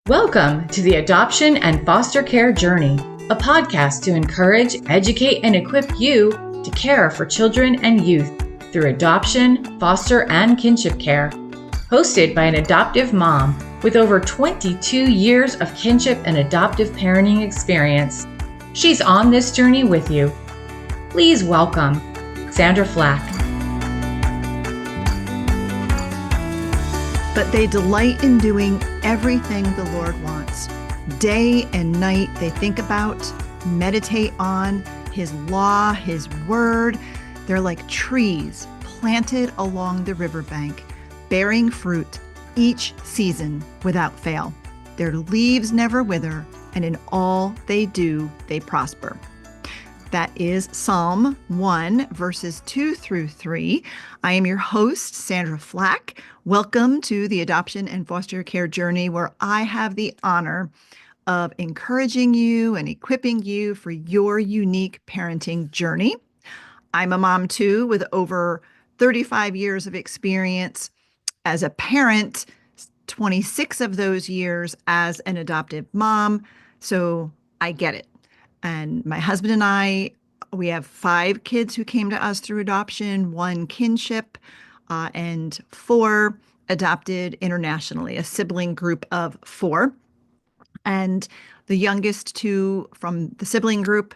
Welcome to the Adoption and Foster Care Journey, a podcast to encourage, educate, and equip you to care for children and youth through adoption, foster, and kinship care. Hosted by an adoptive mom with over 22 years of kinship and adoptive parenting experience. She's on this journey with you. Please welcome Sandra Flach. But they delight in doing everything the Lord wants. Day and night they think about, meditate on His law, His word. They're like trees planted along the riverbank, bearing fruit each season without fail. Their leaves never wither, and in all they do, they prosper. That is Psalm 1, verses 2 through 3. I am your host, Sandra Flach. Welcome to the Adoption and Foster Care Journey, where I have the honor of encouraging you and equipping you for your unique parenting journey. I'm a mom, too, with over 35 years of experience as a parent, 26 of those years as an adoptive mom. So I get it. And my husband and I, we have 5 kids who came to us through adoption, 1 kinship, and 4 adopted internationally, a sibling group of 4. And the youngest 2 from the sibling group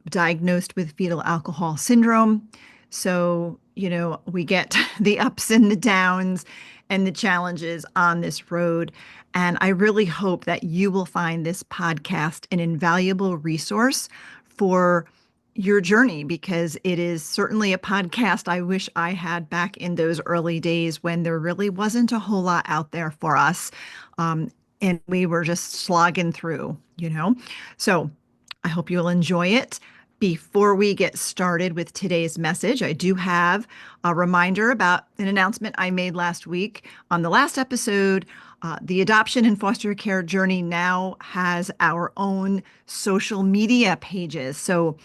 diagnosed with fetal alcohol syndrome. So, we get the ups and the downs and the challenges on this road. And I really hope that you will find this podcast an invaluable resource for your journey, because it is certainly a podcast I wish I had back in those early days when there really wasn't a whole lot out there for us. And we were just slogging through, So I hope you'll enjoy it. Before we get started with today's message, I do have a reminder about an announcement I made last week. On the last episode, the Adoption and Foster Care Journey now has our own social media pages. So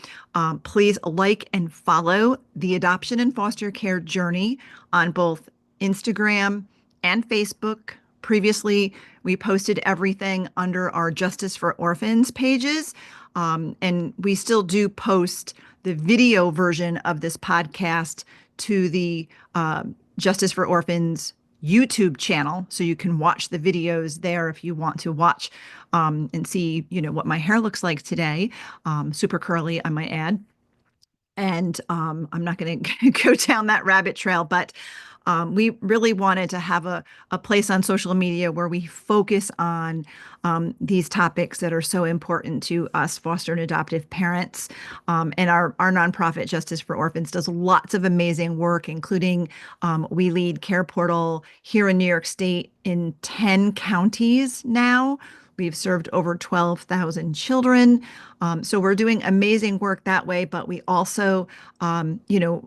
please like and follow the Adoption and Foster Care Journey on both Instagram and Facebook. Previously, we posted everything under our Justice for Orphans pages. And we still do post the video version of this podcast to the Justice for Orphans YouTube channel. So you can watch the videos there if you want to watch and see, what my hair looks like today. Super curly, I might add. And I'm not going to go down that rabbit trail, but we really wanted to have a place on social media where we focus on these topics that are so important to us foster and adoptive parents. And our nonprofit, Justice for Orphans, does lots of amazing work, including we lead Care Portal here in New York State in 10 counties now. We've served over 12,000 children. So we're doing amazing work that way, but we also,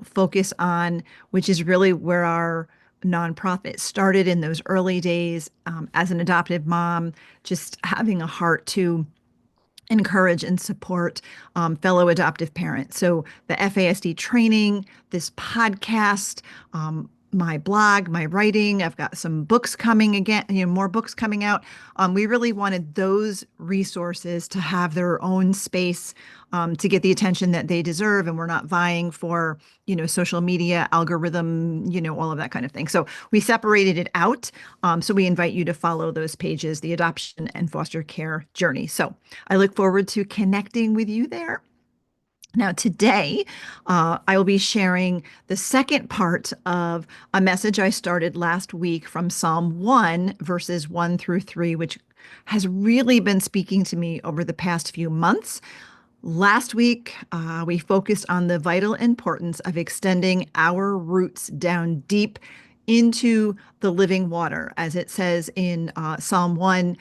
focus on, which is really where our nonprofit started in those early days, as an adoptive mom, just having a heart to encourage and support fellow adoptive parents. So the FASD training, this podcast, my blog, my writing, I've got some books coming again, more books coming out. We really wanted those resources to have their own space to get the attention that they deserve. And we're not vying for, social media, algorithm, all of that kind of thing. So we separated it out. So we invite you to follow those pages, the Adoption and Foster Care Journey. So I look forward to connecting with you there. Now, today, I will be sharing the second part of a message I started last week from Psalm 1, verses 1 through 3, which has really been speaking to me over the past few months. Last week, we focused on the vital importance of extending our roots down deep into the living water. As it says in Psalm 1,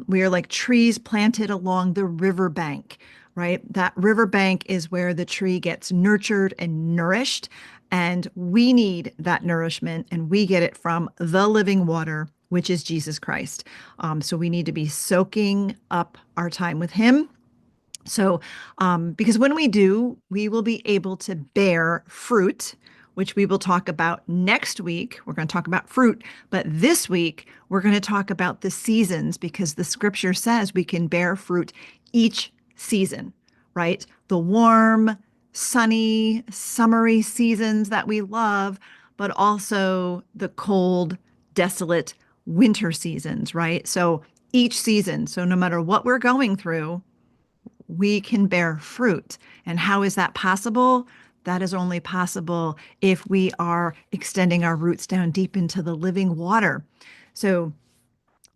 we are like trees planted along the riverbank. Right? That riverbank is where the tree gets nurtured and nourished, and we need that nourishment, and we get it from the living water, which is Jesus Christ. So we need to be soaking up our time with Him. So, because when we do, we will be able to bear fruit which we will talk about next week. We're going to talk about fruit, but this week we're going to talk about the seasons because the scripture says we can bear fruit each season, right? The warm, sunny, summery seasons that we love, but also the cold, desolate winter seasons, right? So each season, so no matter what we're going through, we can bear fruit. And how is that possible? That is only possible if we are extending our roots down deep into the living water. So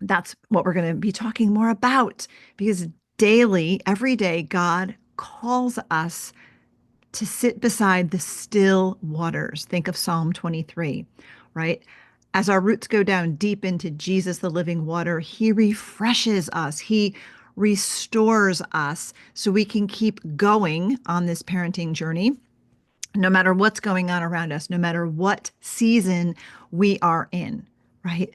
that's what we're going to be talking more about because daily, every day, God calls us to sit beside the still waters. Think of Psalm 23, right? As our roots go down deep into Jesus, the living water, he refreshes us. He restores us so we can keep going on this parenting journey, no matter what's going on around us, no matter what season we are in, right?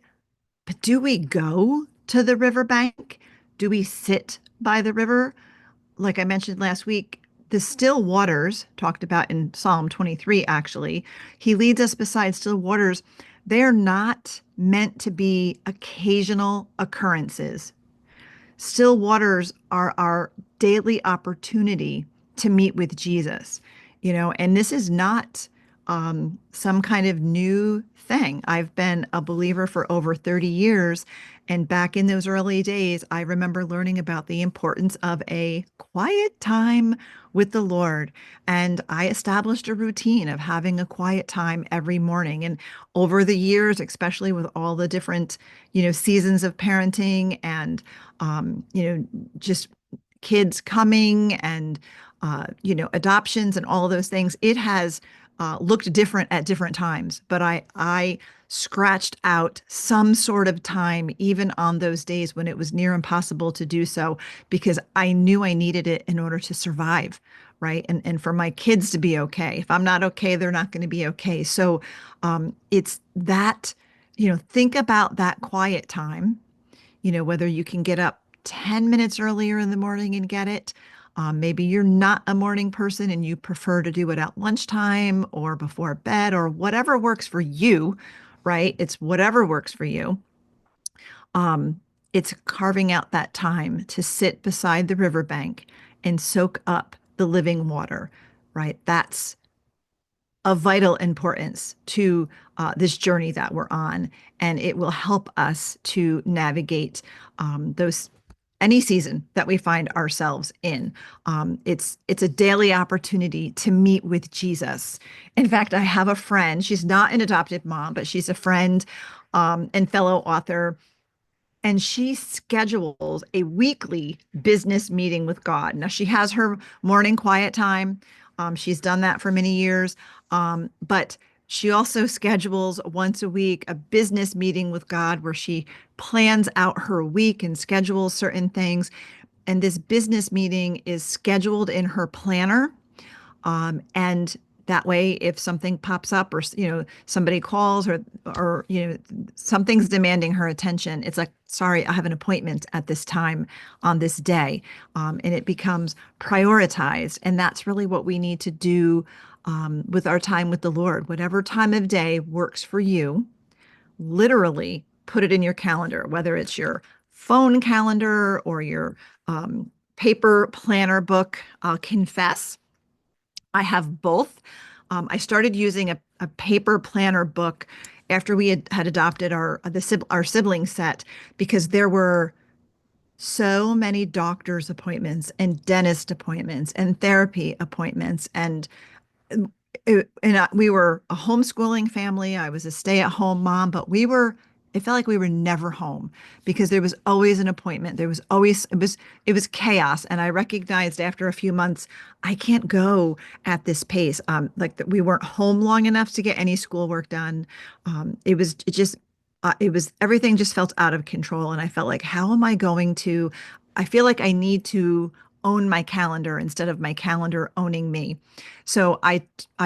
But do we go to the riverbank? Do we sit by the river? Like I mentioned last week, the still waters talked about in Psalm 23, actually, he leads us beside still waters. They're not meant to be occasional occurrences. Still waters are our daily opportunity to meet with Jesus, and this is not some kind of new thing. I've been a believer for over 30 years. And back in those early days, I remember learning about the importance of a quiet time with the Lord. And I established a routine of having a quiet time every morning. And over the years, especially with all the different, seasons of parenting and, just kids coming and, adoptions and all of those things, it has looked different at different times. But I scratched out some sort of time, even on those days when it was near impossible to do so, because I knew I needed it in order to survive, right? And for my kids to be okay. If I'm not okay, they're not going to be okay. So it's that, think about that quiet time, whether you can get up 10 minutes earlier in the morning and get it. Maybe you're not a morning person and you prefer to do it at lunchtime or before bed or whatever works for you, right? It's whatever works for you. It's carving out that time to sit beside the riverbank and soak up the living water, right? That's of vital importance to this journey that we're on, and it will help us to navigate those any season that we find ourselves in. It's a daily opportunity to meet with Jesus. In fact, I have a friend. She's not an adopted mom, but she's a friend and fellow author. And she schedules a weekly business meeting with God. Now, she has her morning quiet time. She's done that for many years. But she also schedules once a week a business meeting with God where she plans out her week and schedules certain things. And this business meeting is scheduled in her planner. And that way, if something pops up or, somebody calls or, something's demanding her attention, it's like, sorry, I have an appointment at this time on this day. And it becomes prioritized. And that's really what we need to do with our time with the Lord. Whatever time of day works for you, literally put it in your calendar, whether it's your phone calendar or your paper planner book. I'll confess, I have both. I started using a paper planner book after we had adopted our sibling set because there were so many doctor's appointments and dentist appointments and therapy appointments and we were a homeschooling family. I was a stay-at-home mom, but it felt like we were never home because there was always an appointment. It was chaos. And I recognized after a few months, I can't go at this pace. Like that we weren't home long enough to get any schoolwork done. Everything just felt out of control. And I felt like, how am I going to, I feel like I need to own my calendar instead of my calendar owning me. So I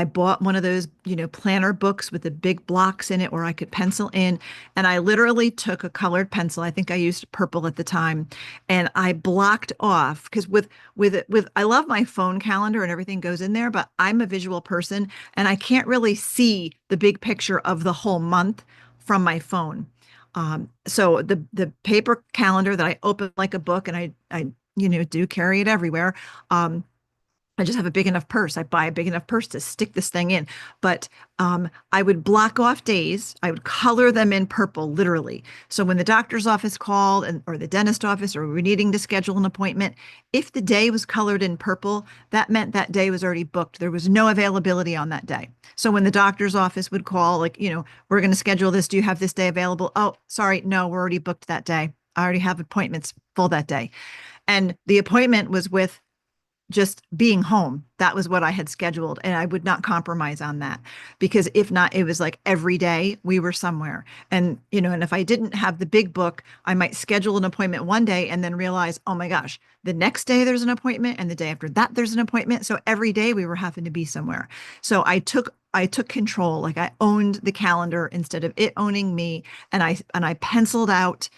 bought one of those, planner books with the big blocks in it where I could pencil in, and I literally took a colored pencil. I think I used purple at the time, and I blocked off because with I love my phone calendar and everything goes in there, but I'm a visual person and I can't really see the big picture of the whole month from my phone. So the paper calendar that I open like a book, and I do carry it everywhere. Um, I just have a big enough purse. I buy a big enough purse to stick this thing in. But I would block off days. I would color them in purple, literally. So when the doctor's office called or the dentist office, or we were needing to schedule an appointment, if the day was colored in purple, that meant that day was already booked. There was no availability on that day. So when the doctor's office would call, like, we're going to schedule this. Do you have this day available? Oh, sorry. No, we're already booked that day. I already have appointments full that day. And the appointment was with just being home. That was what I had scheduled. And I would not compromise on that because if not, it was like every day we were somewhere. And if I didn't have the big book, I might schedule an appointment one day and then realize, oh my gosh, the next day there's an appointment and the day after that there's an appointment. So every day we were having to be somewhere. So I took control, like I owned the calendar instead of it owning me. And I penciled out,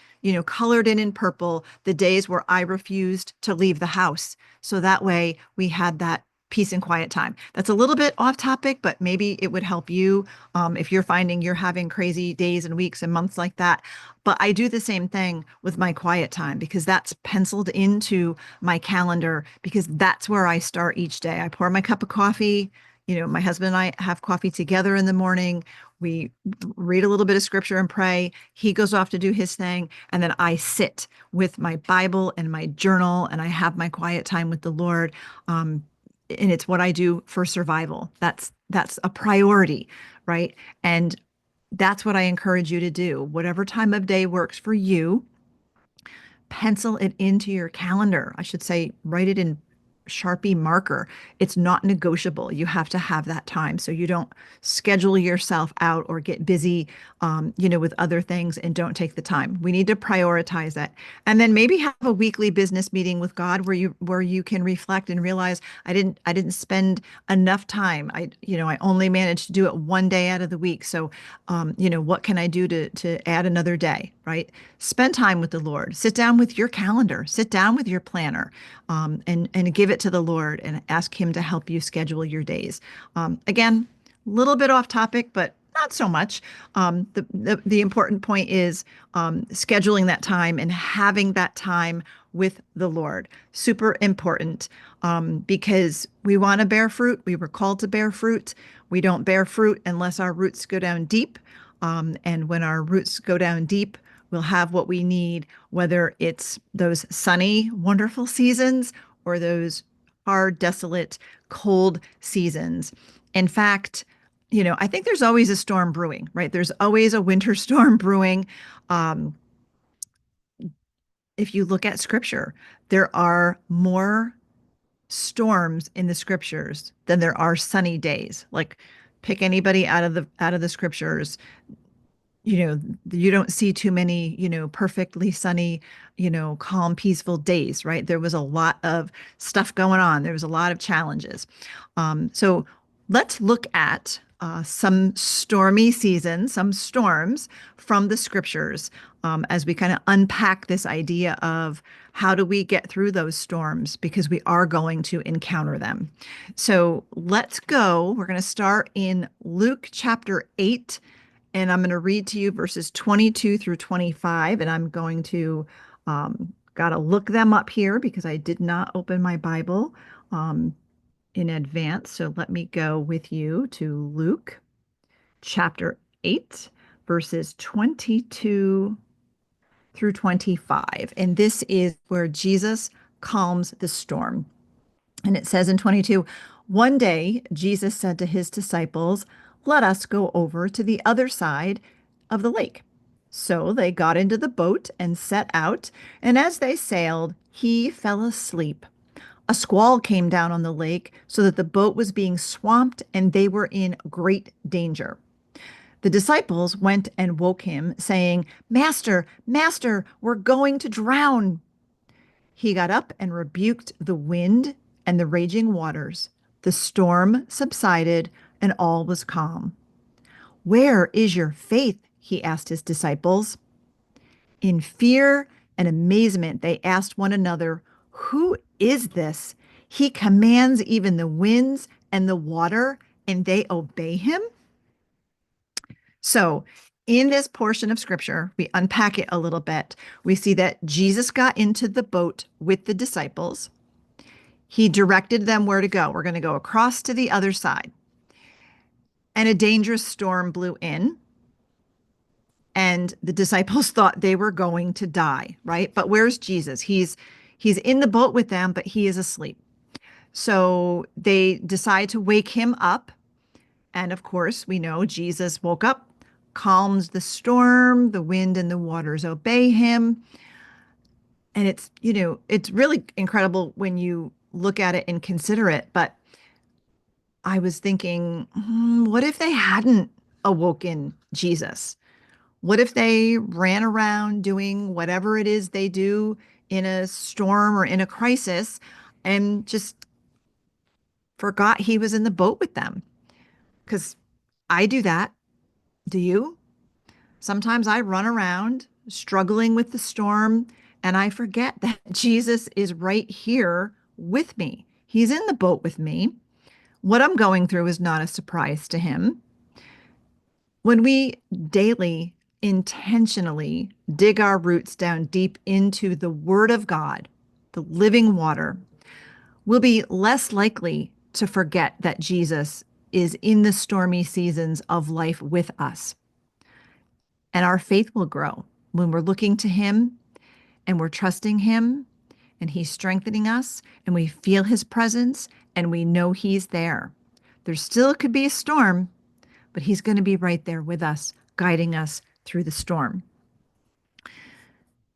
colored in purple the days where I refused to leave the house. So that way we had that peace and quiet time. That's a little bit off topic, but maybe it would help you if you're finding you're having crazy days and weeks and months like that. But I do the same thing with my quiet time because that's penciled into my calendar because that's where I start each day. I pour my cup of coffee. My husband and I have coffee together in the morning. We read a little bit of scripture and pray. He goes off to do his thing. And then I sit with my Bible and my journal and I have my quiet time with the Lord. And it's what I do for survival. That's a priority, right? And that's what I encourage you to do. Whatever time of day works for you, pencil it into your calendar. I should say, write it in Sharpie marker. It's not negotiable. You have to have that time so you don't schedule yourself out or get busy, with other things and don't take the time. We need to prioritize that, and then maybe have a weekly business meeting with God where you can reflect and realize I didn't spend enough time. I only managed to do it one day out of the week. So, what can I do to add another day? Right? Spend time with the Lord. Sit down with your calendar. Sit down with your planner, and give it to the Lord and ask Him to help you schedule your days. Again, a little bit off topic, but not so much. The important point is scheduling that time and having that time with the Lord. Super important because we want to bear fruit. We were called to bear fruit. We don't bear fruit unless our roots go down deep. And when our roots go down deep, we'll have what we need, whether it's those sunny, wonderful seasons or those hard, desolate, cold seasons. In fact, I think there's always a storm brewing, right? There's always a winter storm brewing. Um, if you look at scripture, there are more storms in the scriptures than there are sunny days. Like pick anybody out of the scriptures. You don't see too many, perfectly sunny, calm, peaceful days, right? There was a lot of stuff going on. There was a lot of challenges. So let's look at some stormy seasons, some storms from the scriptures as we kind of unpack this idea of how do we get through those storms because we are going to encounter them. So let's go. We're going to start in Luke chapter 8. And I'm going to read to you verses 22 through 25. And I'm going to, got to look them up here because I did not open my Bible in advance. So let me go with you to Luke chapter 8, verses 22 through 25. And this is where Jesus calms the storm. And it says in 22, one day Jesus said to his disciples, let us go over to the other side of the lake. So they got into the boat and set out, and as they sailed, he fell asleep. A squall came down on the lake so that the boat was being swamped and they were in great danger. The disciples went and woke him, saying, Master, Master, we're going to drown. He got up and rebuked the wind and the raging waters. The storm subsided and all was calm. Where is your faith? He asked his disciples. In fear and amazement, they asked one another, who is this? He commands even the winds and the water, and they obey him? So, in this portion of scripture, we unpack it a little bit. We see that Jesus got into the boat with the disciples. He directed them where to go. We're going to go across to the other side. And a dangerous storm blew in, and the disciples thought they were going to die, right? But where's Jesus? He's in the boat with them, but he is asleep. So they decide to wake him up. And of course, we know Jesus woke up, calms the storm, the wind and the waters obey him. And it's really incredible when you look at it and consider it. But I was thinking, what if they hadn't awoken Jesus? What if they ran around doing whatever it is they do in a storm or in a crisis and just forgot he was in the boat with them? Because I do that. Do you? Sometimes I run around struggling with the storm and I forget that Jesus is right here with me. He's in the boat with me. What I'm going through is not a surprise to him. When we daily, intentionally dig our roots down deep into the Word of God, the living water, we'll be less likely to forget that Jesus is in the stormy seasons of life with us. And our faith will grow when we're looking to him and we're trusting him and he's strengthening us and we feel his presence and we know he's there. There still could be a storm, but he's going to be right there with us, guiding us through the storm.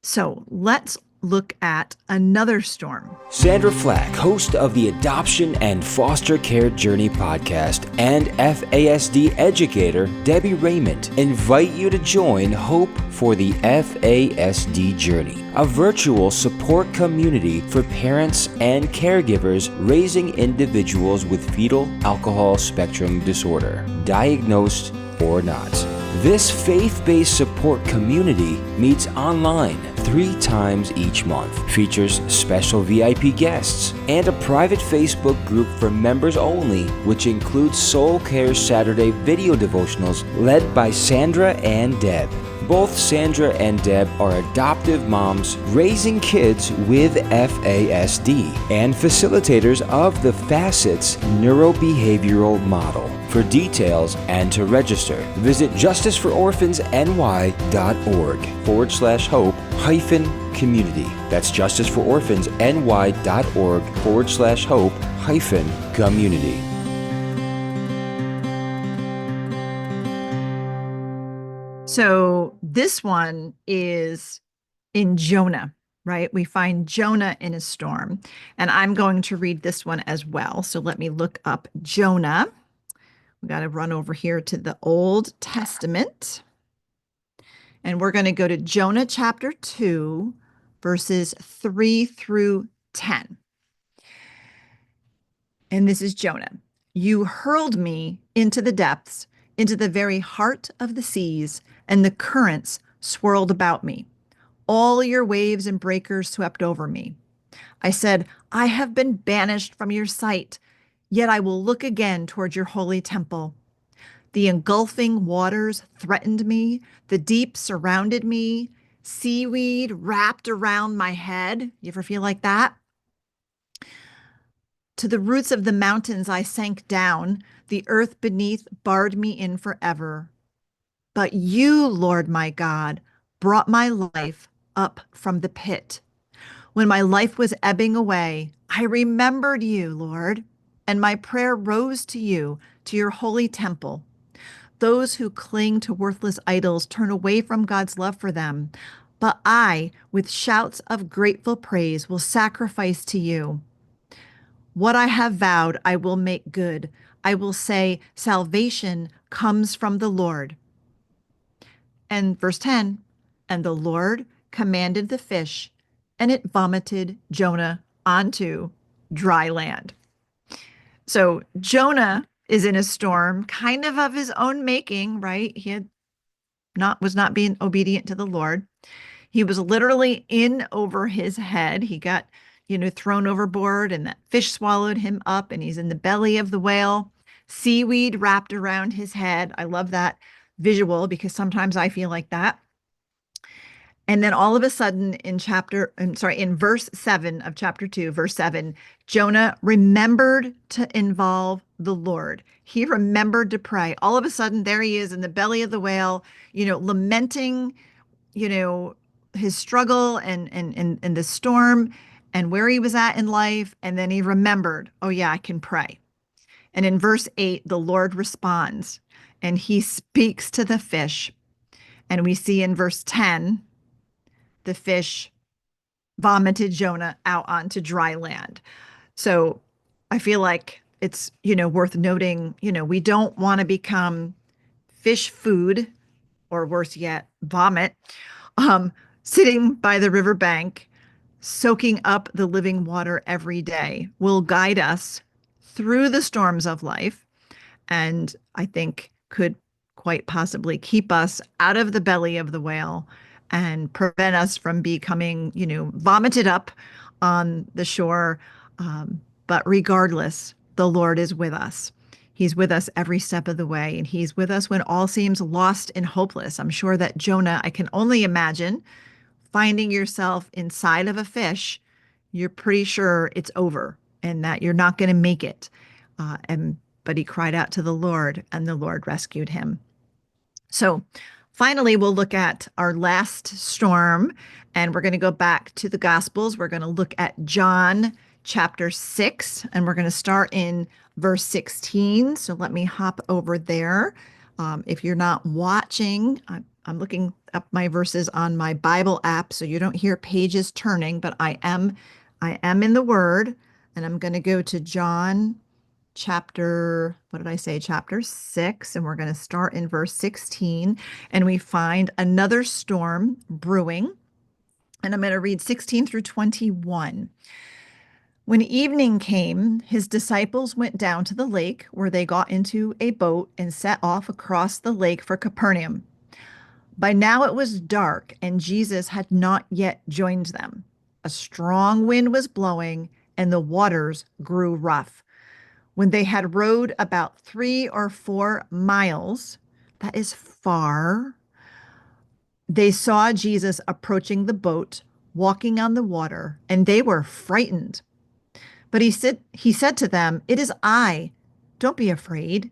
So let's look at another storm. Sandra Flach, host of the Adoption and Foster Care Journey podcast, and FASD educator Debbie Raymond, invite you to join Hope for the FASD Journey, a virtual support community for parents and caregivers raising individuals with fetal alcohol spectrum disorder, diagnosed or not. This faith-based support community meets online 3 times each month, features special VIP guests, and a private Facebook group for members only, which includes Soul Care Saturday video devotionals led by Sandra and Deb. Both Sandra and Deb are adoptive moms raising kids with FASD and facilitators of the Facets neurobehavioral model. For details and to register, visit justicefororphansny.org/hope-community. That's justicefororphansny.org/hope-community. So this one is in Jonah, right? We find Jonah in a storm, and I'm going to read this one as well. So let me look up Jonah. We got to run over here to the Old Testament, and we're going to go to Jonah chapter 2, verses 3 through 10. And this is Jonah. You hurled me into the depths, into the very heart of the seas, and the currents swirled about me. All your waves and breakers swept over me. I said, I have been banished from your sight, yet I will look again toward your holy temple. The engulfing waters threatened me. The deep surrounded me. Seaweed wrapped around my head. You ever feel like that? To the roots of the mountains I sank down. The earth beneath barred me in forever. But you, Lord my God, brought my life up from the pit. When my life was ebbing away, I remembered you, Lord, and my prayer rose to you, to your holy temple. Those who cling to worthless idols turn away from God's love for them. But I, with shouts of grateful praise, will sacrifice to you. What I have vowed, I will make good. I will say, salvation comes from the Lord. And verse 10, and the Lord commanded the fish, and it vomited Jonah onto dry land. So Jonah is in a storm, kind of his own making, right? He was not being obedient to the Lord. He was literally in over his head. He got, thrown overboard, and that fish swallowed him up, and he's in the belly of the whale. Seaweed wrapped around his head. I love that visual because sometimes I feel like that. And then all of a sudden in verse 7 of chapter 2, verse 7, Jonah remembered to involve the Lord. He remembered to pray. All of a sudden, there he is in the belly of the whale, lamenting, his struggle and the storm and where he was at in life. And then he remembered, oh yeah, I can pray. And in verse 8, the Lord responds and he speaks to the fish. And we see in verse 10, the fish vomited Jonah out onto dry land. So I feel like it's, worth noting, we don't want to become fish food, or worse yet, vomit, sitting by the riverbank, soaking up the living water every day will guide us through the storms of life, and I think could quite possibly keep us out of the belly of the whale and prevent us from becoming, vomited up on the shore. But regardless, the Lord is with us. He's with us every step of the way, and he's with us when all seems lost and hopeless. I'm sure that Jonah, I can only imagine finding yourself inside of a fish, you're pretty sure it's over and that you're not going to make it. But he cried out to the Lord, and the Lord rescued him. So finally, we'll look at our last storm, and we're going to go back to the Gospels. We're going to look at John chapter 6, and we're going to start in verse 16. So let me hop over there. If you're not watching, I'm looking up my verses on my Bible app, so you don't hear pages turning, but I am in the Word, and I'm going to go to John chapter 6, and we're going to start in verse 16, and we find another storm brewing, and I'm going to read 16 through 21. When evening came, his disciples went down to the lake, where they got into a boat and set off across the lake for Capernaum. By now it was dark, and Jesus had not yet joined them. A strong wind was blowing, and the waters grew rough. When they had rowed about 3 or 4 miles, that is far, they saw Jesus approaching the boat, walking on the water, and they were frightened. But he said to them, "It is I. Don't be afraid."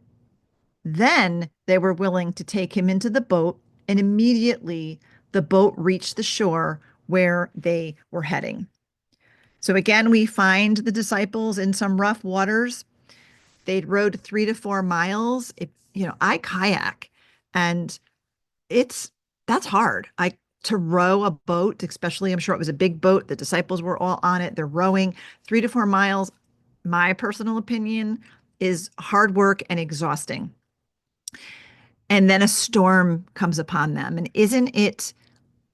Then they were willing to take him into the boat, and immediately the boat reached the shore where they were heading. So again, we find the disciples in some rough waters. They'd rowed 3 to 4 miles. I kayak, and that's hard. To row a boat, especially, I'm sure it was a big boat. The disciples were all on it. They're rowing 3 to 4 miles. My personal opinion is hard work and exhausting. And then a storm comes upon them. And isn't it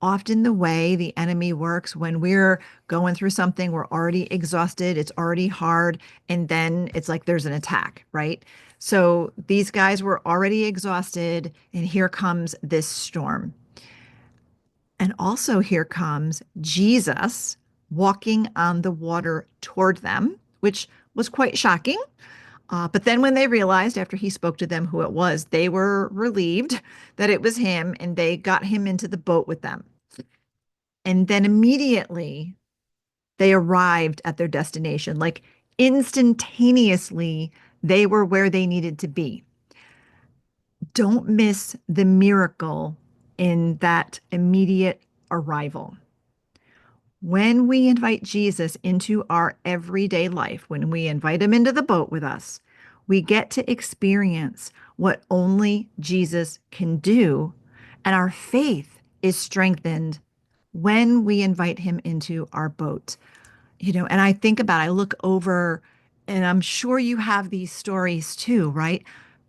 often the way the enemy works? When we're going through something, we're already exhausted, it's already hard, and then it's like there's an attack, right? So these guys were already exhausted, and here comes this storm. And also here comes Jesus walking on the water toward them, which was quite shocking. But then when they realized after he spoke to them who it was, they were relieved that it was him, and they got him into the boat with them. And then immediately they arrived at their destination. Like instantaneously, they were where they needed to be. Don't miss the miracle in that immediate arrival. When we invite Jesus into our everyday life, when we invite him into the boat with us, we get to experience what only Jesus can do, and our faith is strengthened when we invite him into our boat. And I look over, and I'm sure you have these stories too, right?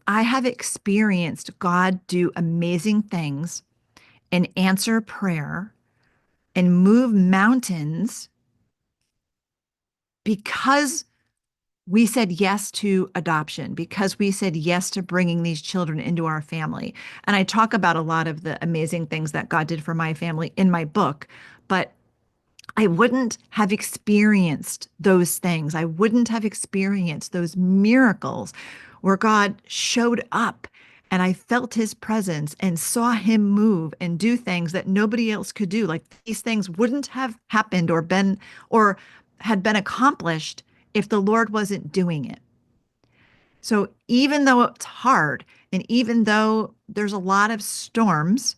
I have experienced God do amazing things and answer prayer and move mountains because we said yes to adoption, because we said yes to bringing these children into our family. And I talk about a lot of the amazing things that God did for my family in my book, but I wouldn't have experienced those things. I wouldn't have experienced those miracles where God showed up and I felt his presence and saw him move and do things that nobody else could do. Like these things wouldn't have happened or had been accomplished if the Lord wasn't doing it. So even though it's hard and even though there's a lot of storms,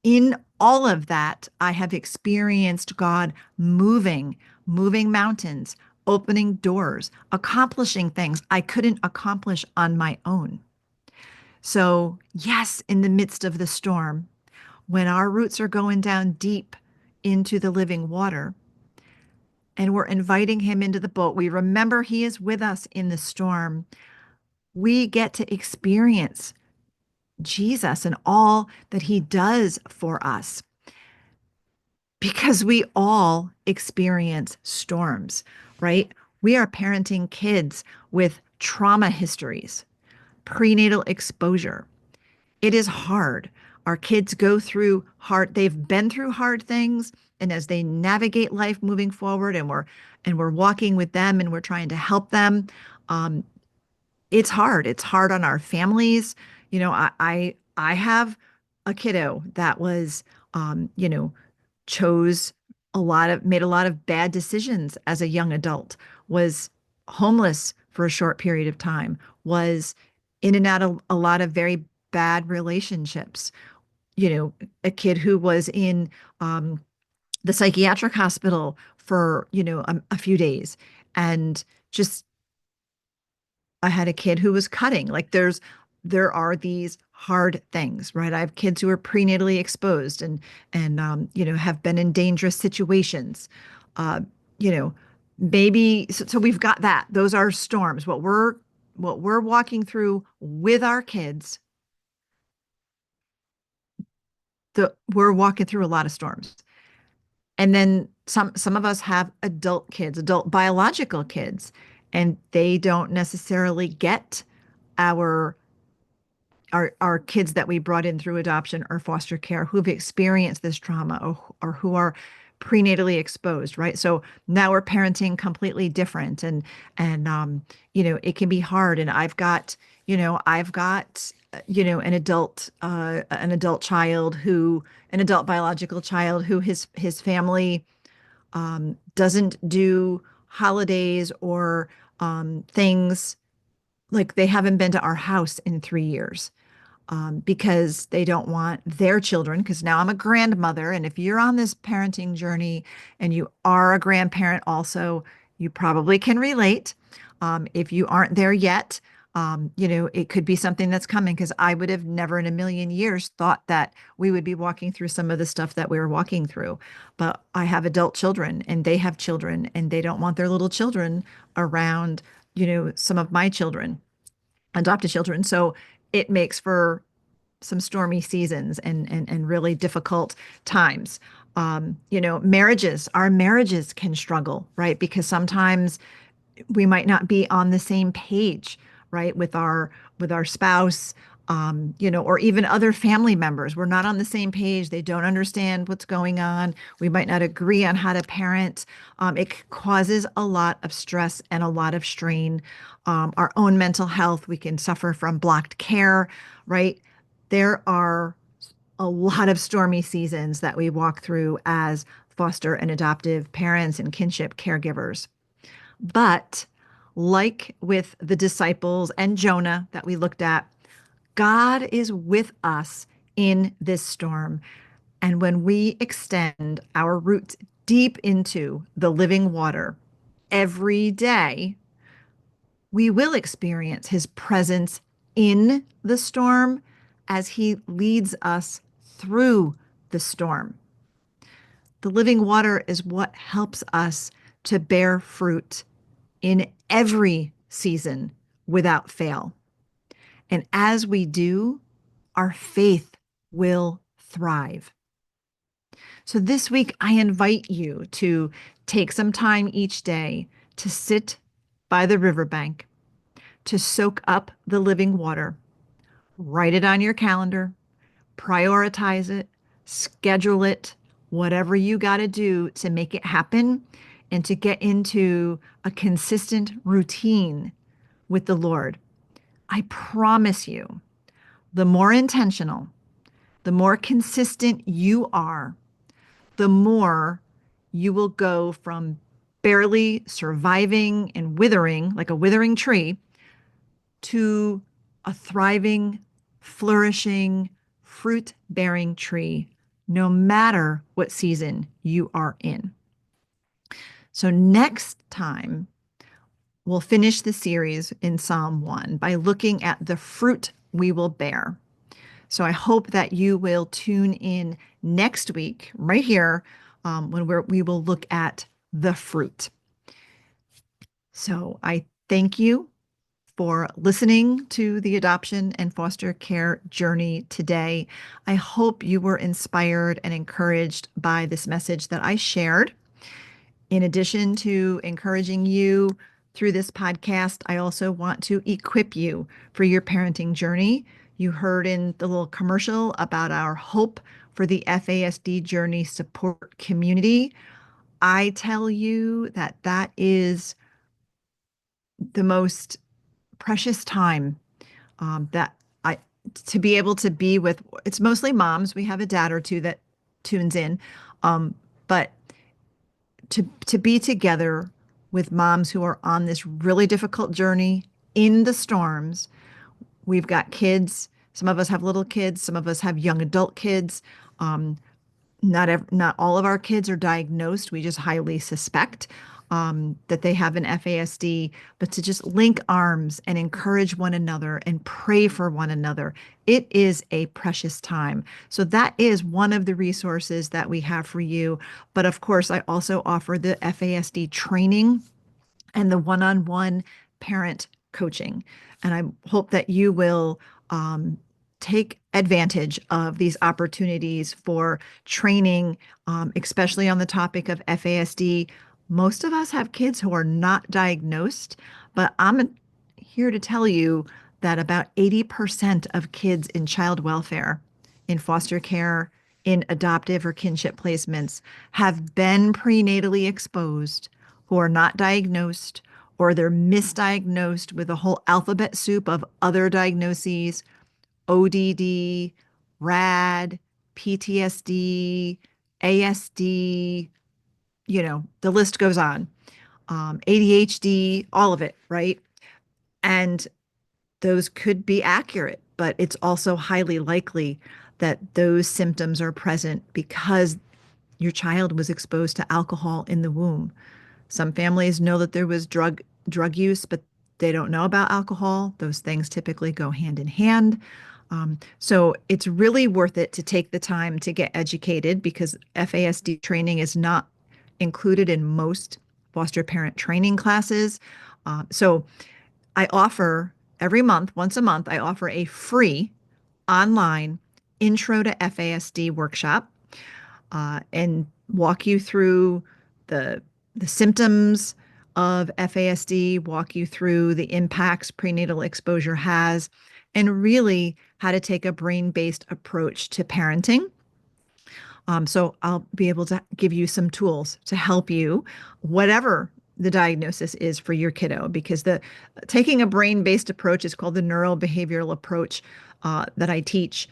in all of that, I have experienced God moving mountains, opening doors, accomplishing things I couldn't accomplish on my own. So, yes, in the midst of the storm, when our roots are going down deep into the living water and we're inviting him into the boat, we remember he is with us in the storm. We get to experience Jesus and all that he does for us. Because we all experience storms, right? We are parenting kids with trauma histories, prenatal exposure. It is hard. Our kids they've been through hard things. And as they navigate life moving forward and we're walking with them and we're trying to help them, um, it's hard. It's hard on our families. I have a kiddo that was, chose made a lot of bad decisions as a young adult, was homeless for a short period of time, was in and out of a lot of very bad relationships. A kid who was in the psychiatric hospital for, a few days and just I had a kid who was cutting. Like there are these hard things, right? I have kids who are prenatally exposed and have been in dangerous situations. Uh, you know, maybe so we've got that. Those are storms. What we're walking through with our kids, we're walking through a lot of storms. And then some of us have adult kids, adult biological kids, and they don't necessarily get our our kids that we brought in through adoption or foster care who've experienced this trauma or who are prenatally exposed, right? So now we're parenting completely different and it can be hard. And I've got an adult biological child who his family doesn't do holidays or things like they haven't been to our house in 3 years because they don't want their children. Because now I'm a grandmother, and if you're on this parenting journey and you are a grandparent also, you probably can relate. If you aren't there yet, it could be something that's coming because I would have never in a million years thought that we would be walking through some of the stuff that we were walking through. But I have adult children and they have children and they don't want their little children around, some of my children, adopted children. So it makes for some stormy seasons and really difficult times. Our marriages can struggle, right? Because sometimes we might not be on the same page, right, with our spouse, or even other family members. We're not on the same page. They don't understand what's going on. We might not agree on how to parent. It causes a lot of stress and a lot of strain. Our own mental health, we can suffer from blocked care, right? There are a lot of stormy seasons that we walk through as foster and adoptive parents and kinship caregivers. But like with the disciples and Jonah that we looked at, God is with us in this storm. And when we extend our roots deep into the living water every day, we will experience his presence in the storm as he leads us through the storm. The living water is what helps us to bear fruit in every season without fail. And as we do, our faith will thrive. So this week, I invite you to take some time each day to sit by the riverbank, to soak up the living water, write it on your calendar, prioritize it, schedule it, whatever you got to do to make it happen and to get into a consistent routine with the Lord. I promise you, the more intentional, the more consistent you are, the more you will go from barely surviving and withering like a withering tree to a thriving, flourishing, fruit bearing tree, no matter what season you are in. So, next time, we'll finish the series in Psalm 1 by looking at the fruit we will bear. So, I hope that you will tune in next week, right here, when we will look at the fruit. So, I thank you for listening to the adoption and foster care journey today. I hope you were inspired and encouraged by this message that I shared. In addition to encouraging you through this podcast, I also want to equip you for your parenting journey. You heard in the little commercial about our Hope for the FASD Journey support community. I tell you that that is the most precious time that I to be able to be with. It's mostly moms. We have a dad or two that tunes in, but to be together with moms who are on this really difficult journey in the storms. We've got kids. Some of us have little kids. Some of us have young adult kids. Not all of our kids are diagnosed. We just highly suspect that they have an FASD, but to just link arms and encourage one another and pray for one another. It is a precious time. So that is one of the resources that we have for you. But of course, I also offer the FASD training and the one-on-one parent coaching. And I hope that you will take advantage of these opportunities for training, especially on the topic of FASD. Most of us have kids who are not diagnosed, but I'm here to tell you that about 80% of kids in child welfare, in foster care, in adoptive or kinship placements have been prenatally exposed, who are not diagnosed, or they're misdiagnosed with a whole alphabet soup of other diagnoses: ODD, RAD, PTSD, ASD, the list goes on. ADHD, all of it, right? And those could be accurate, but it's also highly likely that those symptoms are present because your child was exposed to alcohol in the womb. Some families know that there was drug use, but they don't know about alcohol. Those things typically go hand in hand. So it's really worth it to take the time to get educated, because FASD training is not included in most foster parent training classes. So I offer every month, once a month, I offer a free online Intro to FASD workshop and walk you through the symptoms of FASD, walk you through the impacts prenatal exposure has, and really how to take a brain-based approach to parenting. So I'll be able to give you some tools to help you, whatever the diagnosis is for your kiddo, because taking a brain-based approach is called the neurobehavioral approach that I teach.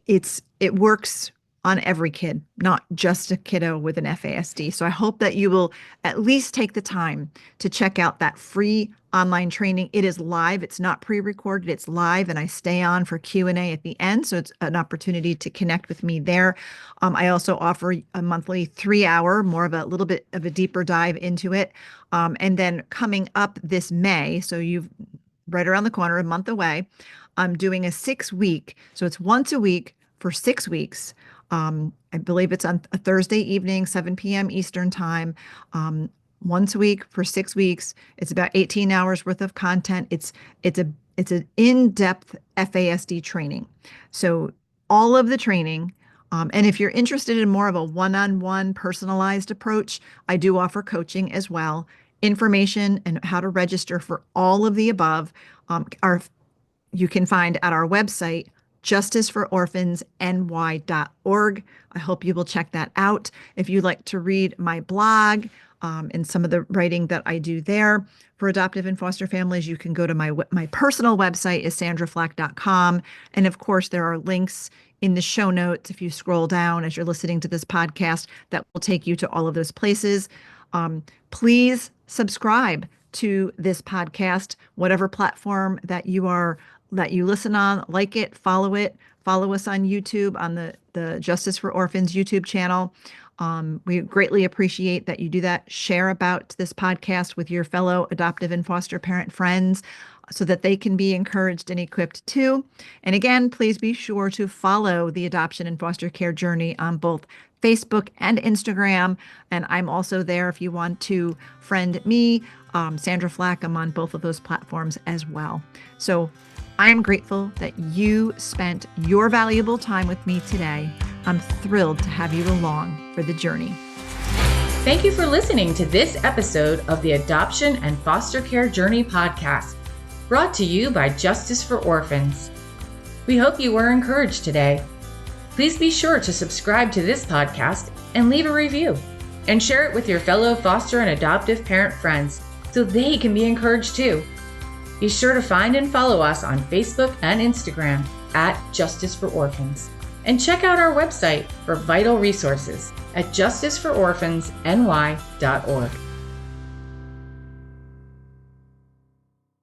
It works on every kid, not just a kiddo with an FASD. So I hope that you will at least take the time to check out that free online training. It is live. It's not pre-recorded. It's live, and I stay on for Q&A at the end. So it's an opportunity to connect with me there. I also offer a monthly 3-hour, more of a little bit of a deeper dive into it. And then coming up this May, so you've right around the corner, a month away, I'm doing a 6-week. So it's once a week for 6 weeks. I believe it's on a Thursday evening, 7 p.m. Eastern time, once a week for 6 weeks. It's about 18 hours worth of content. It's an in-depth FASD training. So all of the training And if you're interested in more of a one-on-one personalized approach, I do offer coaching as well. Information and how to register for all of the above you can find at our website, justicefororphansny.org. I hope you will check that out. If you'd like to read my blog and some of the writing that I do there for adoptive and foster families, you can go to my personal website is sandraflach.com. And of course, there are links in the show notes if you scroll down as you're listening to this podcast that will take you to all of those places. Please subscribe to this podcast, whatever platform that you listen on, like it, follow us on YouTube, on the Justice for Orphans YouTube channel. We greatly appreciate that you do that. Share about this podcast with your fellow adoptive and foster parent friends so that they can be encouraged and equipped too. And again, please be sure to follow the adoption and foster care journey on both Facebook and Instagram. And I'm also there if you want to friend me, Sandra Flach. I'm on both of those platforms as well. So I am grateful that you spent your valuable time with me today. I'm thrilled to have you along for the journey. Thank you for listening to this episode of the Adoption and Foster Care Journey podcast, brought to you by Justice for Orphans. We hope you were encouraged today. Please be sure to subscribe to this podcast and leave a review, and share it with your fellow foster and adoptive parent friends so they can be encouraged too. Be sure to find and follow us on Facebook and Instagram at Justice for Orphans, and check out our website for vital resources at justicefororphansny.org.